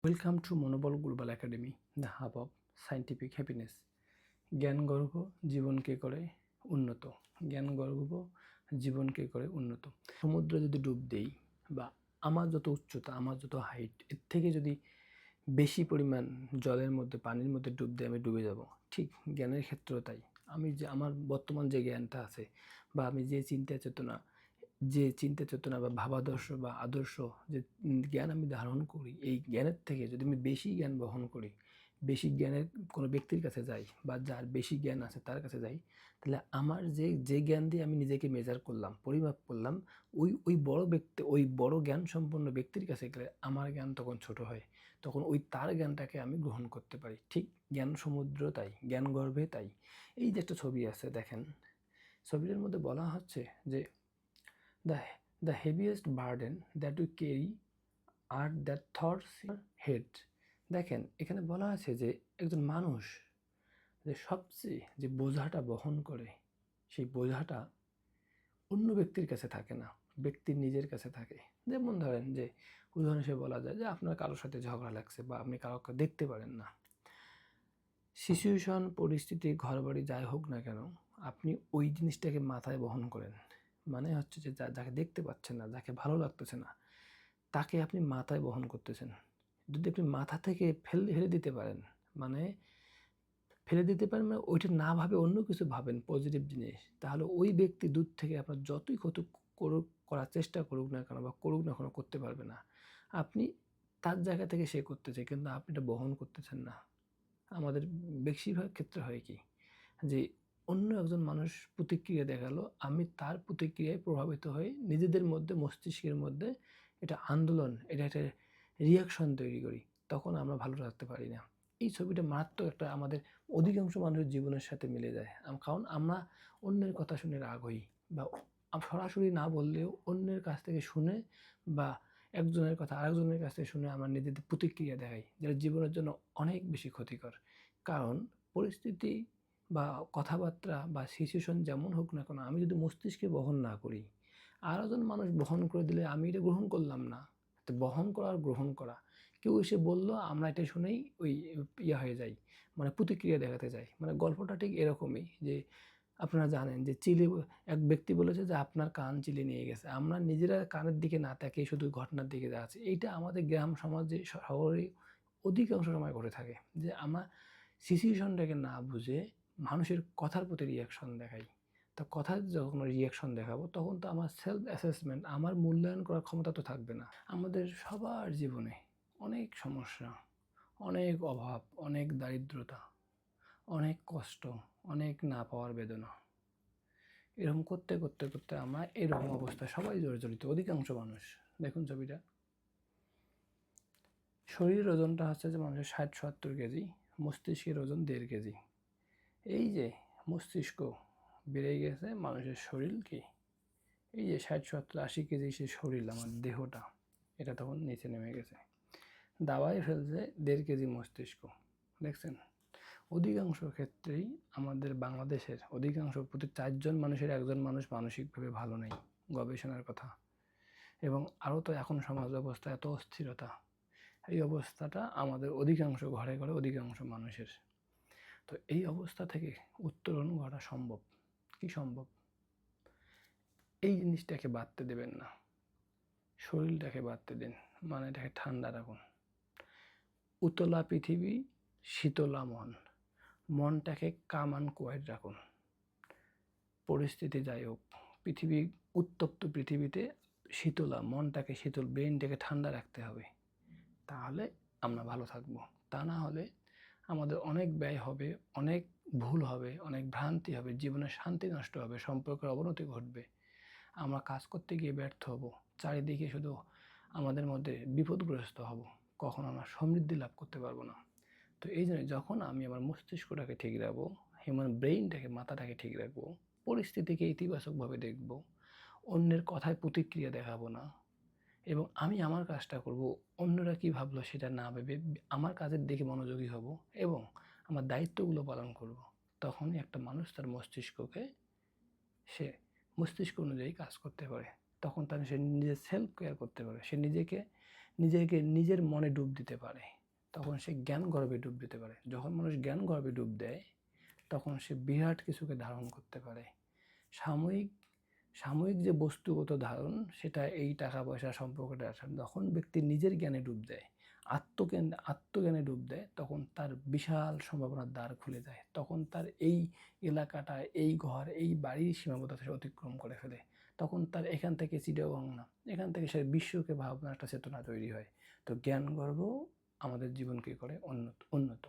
Welcome to মনোবল global academy, the hub of scientific happiness. জ্ঞান গর্ব জীবনকে করে উন্নত। জ্ঞান গর্ব জীবনকে করে উন্নত। সমুদ্রে যদি ডুব দেই বা আমার যত উচ্চতা, আমার যত হাইট, এর থেকে যদি বেশি পরিমাণ জলের মধ্যে, পানির মধ্যে ডুব দিয়ে আমি ডুবে যাব। ঠিক জ্ঞানের ক্ষেত্রেও তাই। আমি যে আমার বর্তমান যে জ্ঞানটা আছে বা আমি যে চিন্তা চেতনা বা ভাবাদর্শ বা আদর্শ যে জ্ঞান আমি ধারণ করি, এই জ্ঞানের থেকে যদি আমি বেশি জ্ঞান বহন করি, বেশি জ্ঞানের কোনো ব্যক্তির কাছে যাই বা যার বেশি জ্ঞান আছে তার কাছে যাই, তাহলে আমার যে জ্ঞান দিয়ে আমি নিজেকে মেজার করলাম, পরিমাপ করলাম, ওই বড় জ্ঞান সম্পন্ন ব্যক্তির কাছে গেলে আমার জ্ঞান তখন ছোট হয়। তখন তার জ্ঞানটাকে আমি গ্রহণ করতে পারি। ঠিক জ্ঞান সমুদ্র তাই, জ্ঞান গর্ভে তাই। এই যে একটা ছবি আছে দেখেন, ছবিটার মধ্যে বলা হচ্ছে যে The, the heaviest burden that we carry are the thoughts in our head. দেখেন এখানে বলা আছে যে একজন মানুষ যে সবচেয়ে যে বোঝাটা বহন করে, সেই বোঝাটা অন্য ব্যক্তির কাছে থাকে না, ব্যক্তির নিজের কাছে থাকে। যেমন ধরেন যে উদাহরণ হিসেবে বলা যায় যে আপনার কারোর সাথে ঝগড়া লাগছে বা আপনি কাউকে দেখতে পারেন না। সিচুয়েশন, পরিস্থিতি, ঘরবাড়ি যাই হোক না কেন, আপনি ওই জিনিসটাকে মাথায় বহন করেন। মানে হচ্ছে যে যাকে দেখতে পাচ্ছেন না, যাকে ভালো লাগতেছে না, তাকে আপনি মাথায় বহন করতেছেন। যদি আপনি মাথা থেকে ফেলে দিতে পারেন, মানে ওইটা না ভাবে অন্য কিছু ভাবেন, পজিটিভ জিনিস, তাহলে ওই ব্যক্তি দূর থেকে আপনার যতই ক্ষতি করার চেষ্টা করুক না কেন বা করুক না কেন, করতে পারবে না। আপনি তার জায়গা থেকে সে করতেছে, কিন্তু আপনি এটা বহন করতেছেন না। আমাদের বেশিরভাগ ক্ষেত্রে হয় কি, যে অন্য একজন মানুষ প্রতিক্রিয়া দেখালো, আমি তার প্রতিক্রিয়ায় প্রভাবিত হয়ে নিজেদের মধ্যে, মস্তিষ্কের মধ্যে এটা আন্দোলন, এটা একটা রিয়াকশন তৈরি করি। তখন আমরা ভালো রাখতে পারি না। এই ছবিটা মারাত্মক একটা আমাদের অধিকাংশ মানুষের জীবনের সাথে মিলে যায়। কারণ আমরা অন্যের কথা শুনে রাগ হই বা সরাসরি না বললেও অন্যের কাছ থেকে শুনে বা একজনের কথা আরেকজনের কাছ থেকে শুনে আমরা নিজেদের প্রতিক্রিয়া দেখাই, যেটা জীবনের জন্য অনেক বেশি ক্ষতিকর। কারণ পরিস্থিতি বা কথাবার্তা বা সিচুয়েশন যেমন হোক না কেন, আমি যদি মস্তিষ্কে বহন না করি, আরেকজন মানুষ বহন করে দিলে আমি এটা গ্রহণ করলাম না। তো বহন করা আর গ্রহণ করা, কেউ এসে বললো আমরা এটা শুনেই ওই হয়ে যাই, মানে প্রতিক্রিয়া দেখাতে যাই। মানে গল্পটা ঠিক এরকমই যে আপনারা জানেন যে এক ব্যক্তি বলেছে যে আপনার কান চিলে নিয়ে গেছে। আমরা নিজেরা কানের দিকে না তাকিয়ে শুধু ঘটনার দিকে যাচ্ছি। এইটা আমাদের গ্রাম সমাজে, শহরে অধিকাংশ সময় ঘটে থাকে, যে আমরা সিচুয়েশনটাকে না বুঝে মানুষের কথার প্রতি রিয়াকশন দেখাই। তো কথার যখন রিয়াকশন দেখাবো, তখন তো আমার সেলফ অ্যাসেসমেন্ট, আমার মূল্যায়ন করার ক্ষমতা তো থাকবে না। আমাদের সবার জীবনে অনেক সমস্যা, অনেক অভাব, অনেক দারিদ্রতা, অনেক কষ্ট, অনেক না পাওয়ার বেদনা। এরকম করতে করতে করতে আমরা এরকম অবস্থায় সবাই জড়িত, অধিকাংশ মানুষ। দেখুন ছবিটা, শরীরের ওজনটা হচ্ছে যে মানুষের 60-70 কেজি, মস্তিষ্কের ওজন 1.5 কেজি। এই যে মস্তিষ্ক বেড়ে গেছে, মানুষের শরীর কি, এই যে 60-70-80 কেজি সে শরীর, আমার দেহটা, এটা তখন নিচে নেমে গেছে, দাবায় ফেলছে 1.5 কেজি মস্তিষ্ক। দেখছেন, অধিকাংশ ক্ষেত্রেই আমাদের বাংলাদেশের অধিকাংশ, প্রতি 4 জন মানুষের 1 জন মানুষ মানসিকভাবে ভালো নেই, গবেষণার কথা। এবং আরও তো এখন সমাজ ব্যবস্থা এত অস্থিরতা, এই অবস্থাটা আমাদের অধিকাংশ ঘরে ঘরে অধিকাংশ মানুষের। তো এই অবস্থা থেকে উত্তরণ করা সম্ভব কি? সম্ভব। এই জিনিসটাকে বাড়তে দেবেন না, শরীরটাকে বাড়তে দিন, মানে এটাকে ঠান্ডা রাখুন। উতলা পৃথিবী, শীতলা মন, মনটাকে কাম অ্যান্ড কোয়াইট রাখুন। পরিস্থিতি যাই হোক, উত্তপ্ত পৃথিবীতে শীতলা মনটাকে, শীতল ব্রেনটাকে ঠান্ডা রাখতে হবে। তাহলে আমরা ভালো থাকবো। তা না হলে আমাদের অনেক ব্যয় হবে, অনেক ভুল হবে, অনেক ভ্রান্তি হবে, জীবনের শান্তি নষ্ট হবে, সম্পর্কের অবনতি ঘটবে, আমরা কাজ করতে গিয়ে ব্যর্থ হব, চারিদিকে শুধু আমাদের মধ্যে বিপদগ্রস্ত হব, কখনো আমরা সমৃদ্ধি লাভ করতে পারবো না। তো এই জন্য যখন আমি আমার মস্তিষ্কটাকে ঠিক রাখবো, হিউম্যান ব্রেইনটাকে, মাথাটাকে ঠিক রাখবো, পরিস্থিতিকে ইতিবাচকভাবে দেখব, অন্যের কথায় প্রতিক্রিয়া দেখাবো না, এবং আমি আমার কাজটা করব, অন্যরা কী ভাবলো সেটা না ভেবে আমার কাজের দিকে মনোযোগী হব এবং আমার দায়িত্বগুলো পালন করব, তখনই একটা মানুষ তার সে মস্তিষ্ক অনুযায়ী কাজ করতে পারে। তখন সে নিজের সেলফ কেয়ার করতে পারে, সে নিজেকে নিজেকে নিজের মনে ডুব দিতে পারে, তখন সে জ্ঞান গর্ভে ডুব দিতে পারে। যখন মানুষ জ্ঞান গর্ভে ডুব দেয়, তখন সে বিরাট কিছুকে ধারণ করতে পারে। সাময়িক সাময়িক যে বস্তুগত ধারণ, সেটা এই টাকা পয়সা সম্পর্কটা আসে। যখন ব্যক্তি নিজের জ্ঞানে ডুব দেয়, আত্মজ্ঞানে ডুব দেয়, তখন তার বিশাল সম্ভাবনার দ্বার খুলে যায়। তখন তার এই এলাকাটা, এই ঘর, এই বাড়ির সীমাবদ্ধতা সে অতিক্রম করে ফেলে। তখন তার এখান থেকে চিটাগং না, এখান থেকে সে বিশ্বকে ভাবনার একটা চেতনা তৈরি হয়। তো জ্ঞান গর্ভ আমাদের জীবনকে করে উন্নত।